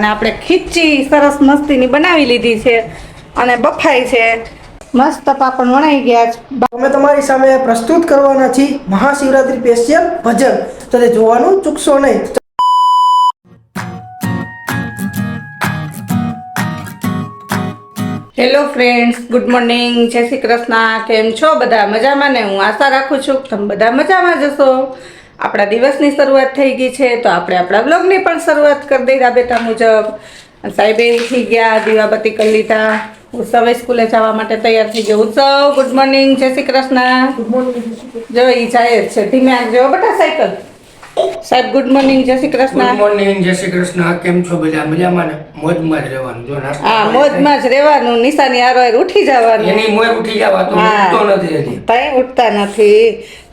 અને આપણે ખીચી સરસ મસ્તીની બનાવી લીધી છે અને બફાઈ છે. મસ્ત પાપડ વણાઈ ગયા છે. અમે તમારી સામે પ્રસ્તુત કરવાના છીએ મહાશિવરાત્રી સ્પેશિયલ ભજન, તો તે જોવાનું ચૂકશો નહીં. હેલો ફ્રેન્ડ્સ, ગુડ મોર્નિંગ, જય શ્રી કૃષ્ણ. કેમ છો બધા? મજામાં ને? હું આશા રાખું છું કે તમે બધા મજામાં જશો. આપણા દિવસની શરૂઆત થઈ ગઈ છે તો આપણે આપણા બ્લોગની પણ શરૂઆત કરી દઈ રાબેતા મુજબ. સાહેબે ઉઠી ગયા, દીવાબત્તી કરી લીધા, ઉત્સવે સ્કૂલે જવા માટે તૈયાર થઈ ગયો. ઉત્સવ, ગુડ મોર્નિંગ, જય શ્રી કૃષ્ણ. Good morning. જો ઈ જાય જ છે, ધીમે આગજો બેટા સાયકલ. સાહેબ ગુડ મોર્નિંગ, જય શ્રી કૃષ્ણ. ગુડ મોર્નિંગ, જય શ્રી કૃષ્ણ. કેમ છો બધા? મજામાં ને? મોજમાં જ રહેવાનું. જો નાસ્તો હા, મોજમાં જ રહેવાનું, નિશાની હારોહાર ઉઠી જવાનું. એની મોય ઉઠી જવા તો હા. ઉઠતો નથી હજી. તઈ ઉઠતા નથી.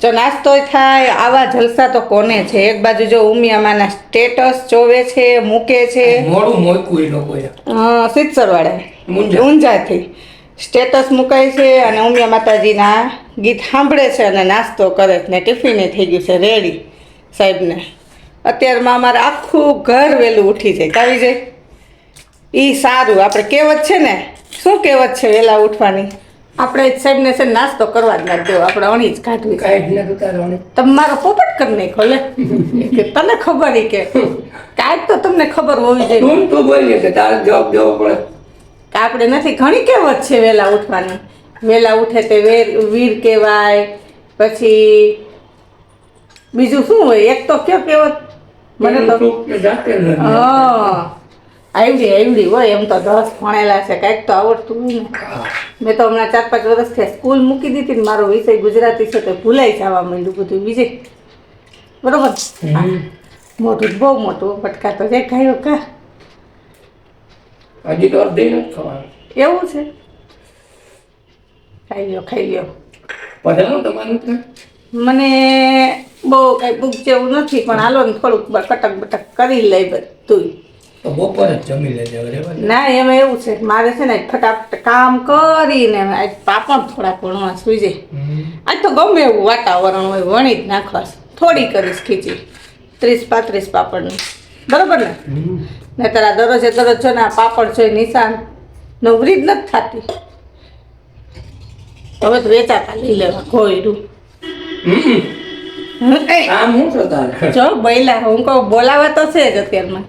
જો નાસ્તોય થાય, આવા જલસા તો કોને છે. એક બાજુ જો ઉમિયામાના સ્ટેટસ જોવે છે, મૂકે છે. મોડું મોયકું એ લોકોએ. સિત્સરવાળા ઊંઝા. ઊંઝાથી સ્ટેટસ મુકાય છે અને ઉમિયા માતાજીના ગીત સાંભળે છે અને નાસ્તો કરે છે ને ટિફિને થઈ ગયું છે રેડી સાહેબને. અત્યારમાં અમારે આખું ઘર વહેલું ઉઠી જાય, કાવી જાય. એ સારું. આપણે કહેવત છે ને, શું કહેવત છે વહેલા ઉઠવાની? આપણે સાહેબને છે ને નાસ્તો કરવા જ ના દેવો, આપણે અણી જ કાઢવી. કાંઈ જ નથી ઉતારવાની. તમારો પોપટ કરી નાખો લે કે તને ખબર ઈ કે કાંઈક તો તમને ખબર હોવી જોઈએ તું બોલીએ કે તારે જવાબ દેવો પડે. કે આપણે નથી. ઘણી કહેવત છે વહેલા ઉઠવાની. વહેલા ઉઠે તે વીર કહેવાય. પછી બીજું શું હોય? એક તો કયો કહેવત મને તો જાતે નથી. આવડી હોય. એમ તો 10 ભણેલા છે, કાંઈક તો આવડતું હોય ને. મેં તો હમણાં 4-5 વર્ષથી સ્કૂલ મૂકી દીધી ને મારો વિષય ગુજરાતી છે તો ભૂલાઈ જવા માંડ્યું બધું વિજય. બરોબર. મોટું બહુ મોટું પટકા તો જાય ખાયો કા. હજી તો અડધી નથી ખવાનું. એવું છે? ખાઈ લ્યો. પધારો તમારું ત્યાં. મને બહુ કાંઈ ભૂખ જેવું નથી પણ હાલો ને થોડુંક કટક બટક કરી લઈ બધું. તો બપોરે જ જમી લેજે બરાબર. ના એમાં એવું છે મારે છે ને ફટાફટ કામ કરીને આજ પાપડ થોડાક વણવા સુઈ જાય. આજ તો ગમે એવું વાતાવરણ હોય વણી જ નાખવા. થોડી કરીશ ખીચી 30-35 પાપડની, બરોબર ને? નહીતર આ દરરોજ જો ને આ પાપડ જોઈ નિશાન નવરી જ નથી થતી. હવે તો વેચાતા લઈ લેવા ઘોયરું. આમ હું છો તારે? જો બૈલા હું કહું બોલાવા તો છે જ અત્યારમાં.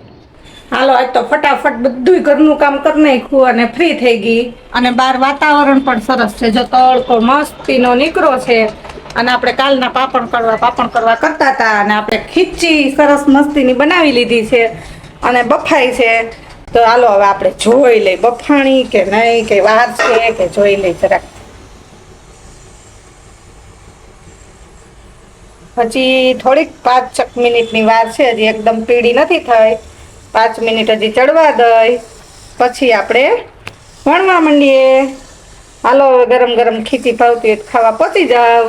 હાલો આજ તો ફટાફટ બધું ઘરનું કામ કરી નાખ્યું અને ફ્રી થઈ ગઈ. અને બહાર વાતાવરણ પણ સરસ છે. જો તડકો મસ્તીનો નીકળો છે અને આપણે કાલના પાપડ કરવા કરતા હતા અને આપણે ખીચી સરસ મસ્તીની બનાવી લીધી છે અને બફાઈ છે. તો હાલો હવે આપણે જોઈ લઈ બફાણી કે નહીં, કે વાર છે કે જોઈ લઈ જરાક. હજી થોડીક 5 મિનિટની વાર છે, હજી એકદમ પીળી નથી થઈ. 5 મિનિટ હજી ચડવા દઈ પછી આપણે વણવા માંડીએ. હાલો ગરમ ગરમ ખીચી ભાવતી હોય ખાવા પહોંચી જાવ.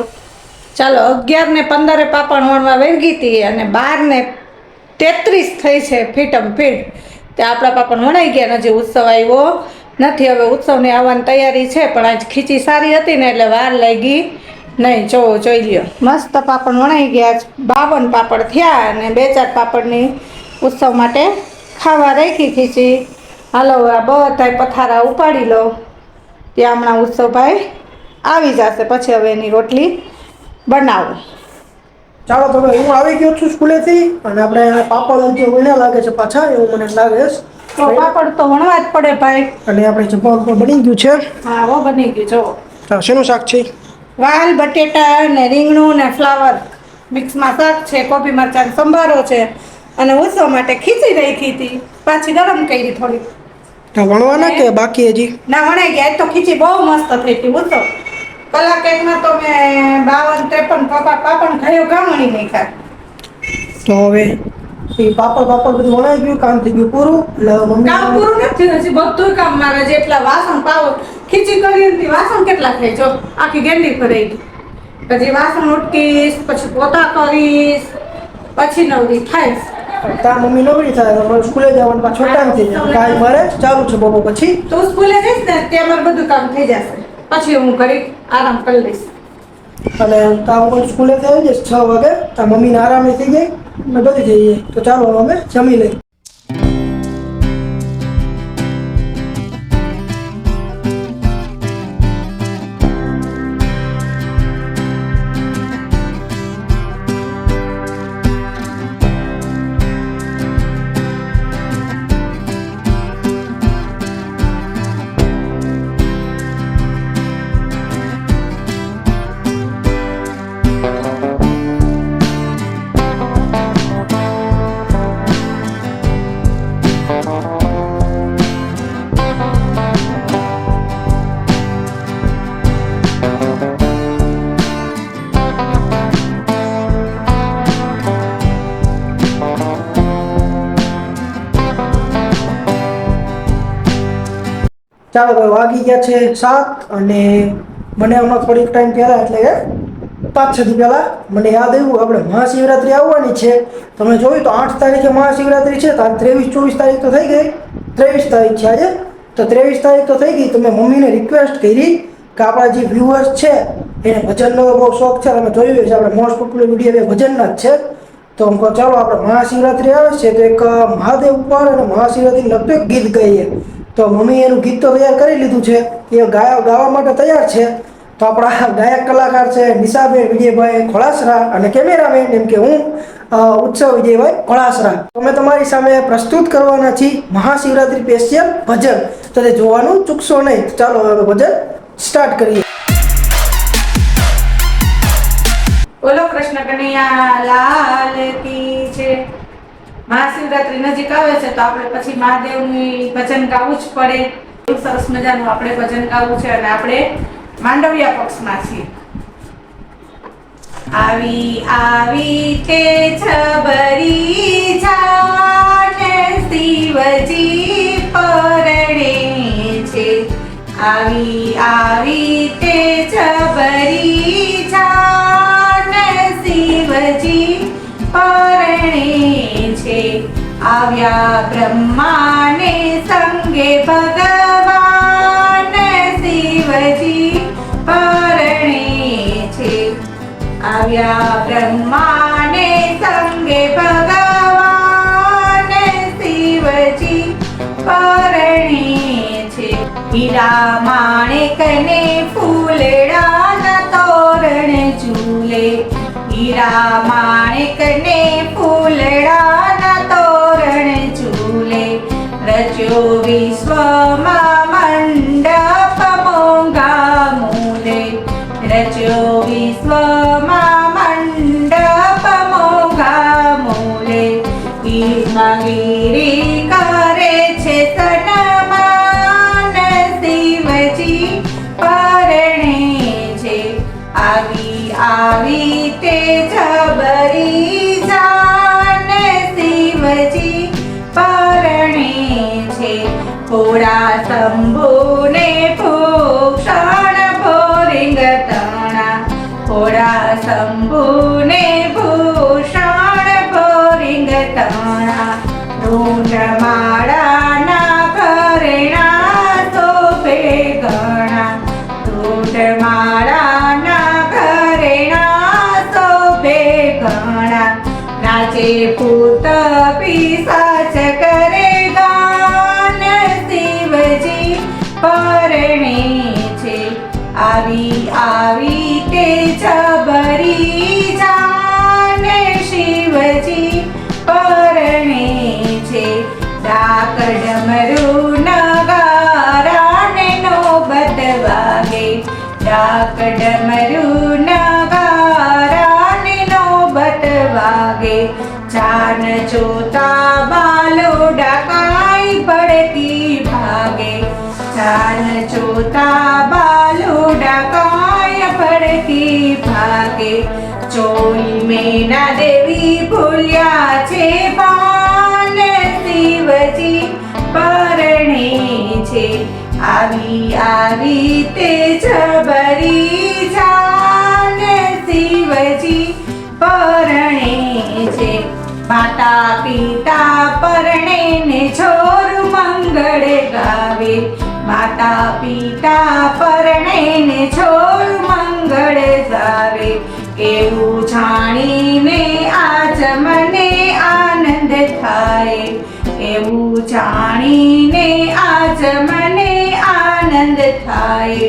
ચાલો 11 ને 15 પાપડ વણવા વેરગી હતી અને 12 ને 33 થઈ છે ફીટમ ફીટ. તે આપણા પાપડ વણાઈ ગયા. હજી ઉત્સવ આવ્યો નથી. હવે ઉત્સવની આવવાની તૈયારી છે પણ આજ ખીચી સારી હતી ને એટલે વાર લાગી નહીં. જોઈ લ્યો મસ્ત પાપડ વણાઈ ગયા. 52 પાપડ થયા અને 2-4 પાપડની ઉત્સવ માટે ખાવા રાખી ખીચી. હાલો આ બધાય પથારા ઉપાડી લો. ત્યાં હમણાં ઉત્સવભાઈ આવી જશે પછી હવે એની રોટલી બનાવું. ચાલો તમે, હું આવી ગયો છું સ્કૂલેથી અને આપણે પાપડ જે વણ્યા લાગે છે પાછા, એવું મને લાગે છે. તો પાપડ તો વણવા જ પડે ભાઈ. અને આપણે જમવાનું પણ બની ગયું છે. હા હો બની ગયું. જો તો શેનું શાક છે? વાલ બટેટા ને રીંગણું ને ફ્લાવર મિક્સમાં શાક છે. કોબી મરચાં સંભારો છે અને ઉત્સવ માટે ખીચી રાખી હતી, પાછી ગરમ કરી થોડી. વણવાના કે બાકી હજી? ના વણાઈ ગયા. આજ તો ખીચી બહુ મસ્ત થઈ હતી. ઉત્સવ કલાક એકમાં તો મેં 52-53 પાપડ ખાયો કામ વણી નાખ્યા. તો હવે એ પાપડ બધું વણાઈ ગયું, કામ થઈ ગયું પૂરું. એટલે મમ્મી કામ પૂરું નથી હજી, બધું કામ મારે જેટલા વાસણ પાવ ખીચી કરી હતી વાસણ કેટલા થાય જો આખી ગેંડી ભરાઈ ગઈ. પછી વાસણ ઉટકીશ, પછી પોતા કરીશ, પછી નવરી થાય. તાર મમ્મી નવરી થાય તો મારે સ્કૂલે જવાનું પાછો ટાઈમ થઈ જાય. કાલ મારે ચાલુ છે બપોર પછી. તું સ્કૂલે જઈશ ને ત્યાં મારે બધું કામ થઈ જશે. પછી હું ઘરે આરામ કરી લઈશ. અને તાર હું સ્કૂલે થઈ જઈશ 6 વાગે. તાર મમ્મીને આરામ થઈ જાય ને બધી થઈ જાય. તો ચાલો અમે જમી લઈએ. ચાલો ભાઈ, વાગી ગયા છે 7 અને મને હમણાં થોડીક ટાઈમ પહેલા એટલે કે 5-6 દી પહેલા મને યાદ આવ્યું આપણે મહાશિવરાત્રી આવવાની છે. તમે જોયું તો 8 તારીખે મહાશિવરાત્રી છે, તો 23-24 તારીખ તો થઈ ગઈ, 23 તારીખ છે આજે. તો 23 તારીખ તો થઈ ગઈ. તો મેં મમ્મીને રિક્વેસ્ટ કરી કે આપણા જે વ્યુઅર્સ છે એને ભજનનો બહુ શોખ છે. તમે જોયું છે આપણે મોસ્ટ પોપ્યુલર વિડીયો ભજનના જ છે. તો હું કહું ચાલો આપણે મહાશિવરાત્રી આવે છે તો એક મહાદેવ ઉપર અને મહાશિવરાત્રી લગતું એક ગીત ગાઈએ. તો મમ્મી એનું ગીત તો તૈયાર કરી લીધું છે, એ ગાવા માટે તૈયાર છે. તો આપણા ગાયક કલાકાર છે નિશાબેન વિજયભાઈ ખોળાસરા અને કેમેરામેન એમ કે હું ઉત્સવ વિજયભાઈ ખોળાસરા. અમે તમારી સામે પ્રસ્તુત કરવાના છીએ મહાશિવરાત્રી સ્પેશિયલ ભજન. તો તે જોવાનું ચૂકશો નહીં. ચાલો હવે ભજન સ્ટાર્ટ કરીએ. બોલો કૃષ્ણ કનૈયા લાલ કી છે. મહાશિવરાત્રી નજીક આવે છે તો આપણે પછી મહાદેવનું ભજન ગાવું જ પડે. એવું સરસ મજાનું આપણે ભજન ગાવું છે અને આપણે માંડવિયા પક્ષમાં છીએ. આવી આવી તે છબરી જાન શિવજી પરણે છે. આવી આવી તે છબરી જાન શિવજી પરણે છે. આવ્યા બ્રહ્માને સંગે ભગવાન શિવજી પરણે છે. આવ્યા બ્રહ્માને સંગે ભગવાન શિવજી પરણે છે. હીરા માણેકને ફૂલડાના તોરણ ઝૂલે. હીરા માણેકને ફૂલડાના તોરણ ઝૂલે. રચ્યો વિશ્વમાં મંડપ મોંઘા મૂલે. રચ્યો વિશ્વમાં મંડપ મોંઘા મૂલે. ગીરી કરે છે સન્માન શિવજી પરણે છે. આવી આવી તે છબરી જાન શિવજી પરણે છે. ભોળા શંભુને ભૂષણ ભોરિંગ તણા. ભોળા શંભુને ભૂષણ ભોરિંગ તણા. ઢૂંઢ માળાના ઘરેણા શોભે ઘણા. ઢૂંઢ માળાના ઘરેણા શોભે ઘણા. નાચે ભૂત પિશાચ કરે ગાન શિવજી પરણે છે. આવી આવી તે છબરી જાન શિવજી પરણે છે. ડાક ડમરુ નગારાને નોબત વાગે. ડાક ડમરુ નગારાને નોબત વાગે. જાન જોતા બાલોડા કાંઈ પડતી ભાગે. જાન જોતા બાલોડા કાંઈ પડતી ભાગે. ચોરી મેના દેવી ભૂલ્યા છે ભાન શિવજી પરણે છે. આવી આવી તે છબરી જાન શિવજી પરણે છે. માતા પિતા પરણે ને છોર મંગળ ગાવે. માતા પિતા પરણે ને છોર મંગળ ગાવે. એવું જાણીને આજ મને આનંદ થાય. એવું જાણીને આજ મને આનંદ થાય.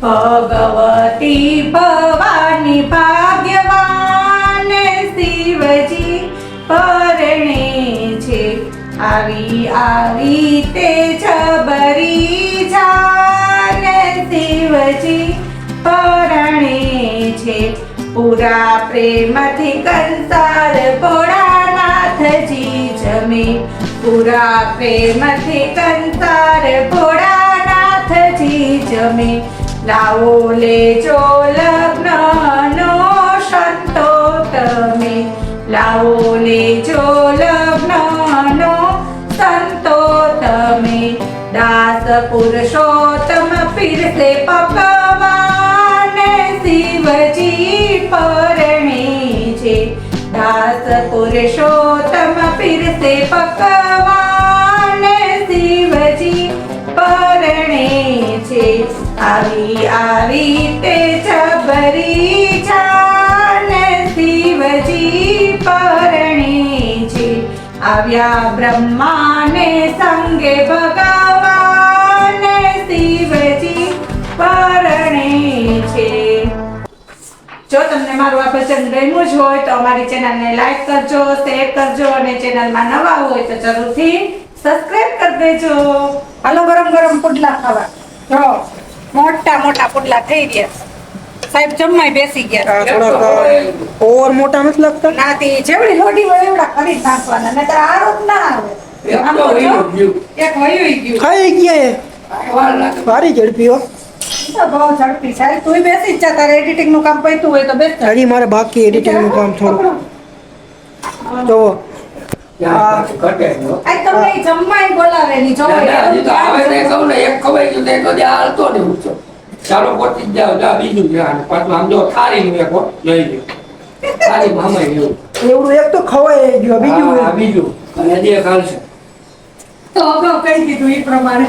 ભગવતી ભવાની ભાગ્યવાન શિવજી પરણે છે. આવી આવી તે છબરી જાન શિવજી પરણે છે. પૂરા પ્રેમથી કંસાર ભોળાનાથજી જમે. પૂરા પ્રેમથી કંસાર ભોળાનાથજી જમે. લાવો લેજો લગ્નનો સંતો તમે. લાવો લેજો લગ્નનો સંતો તમે. દાસ પુરુષો પુરુષોત્તમ પીરસે પકવાન શિવજી પરણે છે આવી તે જબરી જાન શિવજી પરણે છે આવ્યા બ્રહ્માને સંગે ભગવાન શિવજી પરણે છે. જો તમને મારું આ ભજન ગમ્યું જ હોય તો અમારી ચેનલને લાઈક કરજો, શેર કરજો અને ચેનલમાં નવા હોય તો જરૂરથી સબસ્ક્રાઇબ કરી દેજો. હાલો ગરમ ગરમ પુડલા ખાવા. જો મોટા મોટા પુડલા થઈ ગયા. સાહેબ જમવાય બેસી ગયા. આ થોડાક ઓવર મોટા નથી લાગતા? નાથી જેવડી લોડી હોય એવડા કરી જ નાખવાના નહીતર આરો જ ના આવે. એક આમ તો તો જો, વયું ગયું. એક વયું ગયું. ખાઈ ગયા એ વાર લાગે. ભારી ઝડપી હો. તો બહુ ઝડપી સાહેબ તું બેસી જ જા. તારે એડિટિંગ નું કામ પૈતું હોય તો બેસ જા. હજી મારે બાકી એડિટિંગ નું કામ થોડું. જોવો ત્યાં ઘટે નહીં, હો. આજ તમને ઈ જમવાય બોલાવે ની જો ના, ના, હજી તો આવે તો એ કહું ને, એક ખવાઈ ગયું તો એક હજી હાલતો ને ઊંચો. ચાલો પહોંચી જ જાઓ, જા બીજું છે. અને પાછું આમ જો થાળીનું એક હો, જોઈ લ્યો. થાળીમાં આમાંય એવું. એવડું એક તો ખવાય ગયું બીજું હા, બીજું. અને હજી એક હાલશે. તો અગાઉ કહી દીધું ઈ પ્રમાણે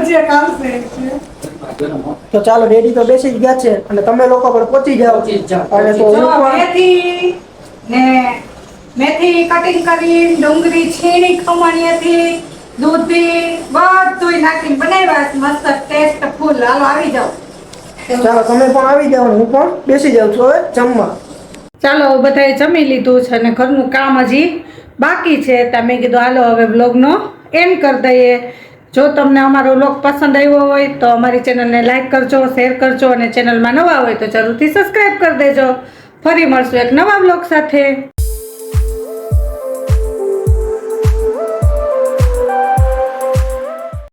હજી એક આવશે. તો ચાલો રેડી તો બેસી જ ગયા છે અને તમે લોકો પણ પહોંચી જાઓ પહોંચી જ જાઓ, અને તો પહોંચી હું જો પણ મેથી કટિંગ કરી, ડુંગળી છીણી ખમણીએથી, દૂધી બધુંય નાખીને બનાવ્યા છે. મસ્ત ટેસ્ટફુલ. હાલો આવી જાઓ. ચાલો તમે પણ આવી જાઓ અને હું પણ બેસી જાઉં છું હવે જમવા. ચાલો બધાએ જમી લીધું છે અને ઘરનું કામ હજી બાકી છે. તમે કીધું હાલો હવે વ્લોગનો એન્ડ કરી દઈએ. જો તમને અમારો વ્લોગ પસંદ આવ્યો હોય તો અમારી ચેનલને લાઈક કરજો, શેર કરજો અને ચેનલમાં નવા હોય તો જરૂરથી સબસ્ક્રાઈબ કરી દેજો. ફરી મળશું એક નવા વ્લોગ સાથે.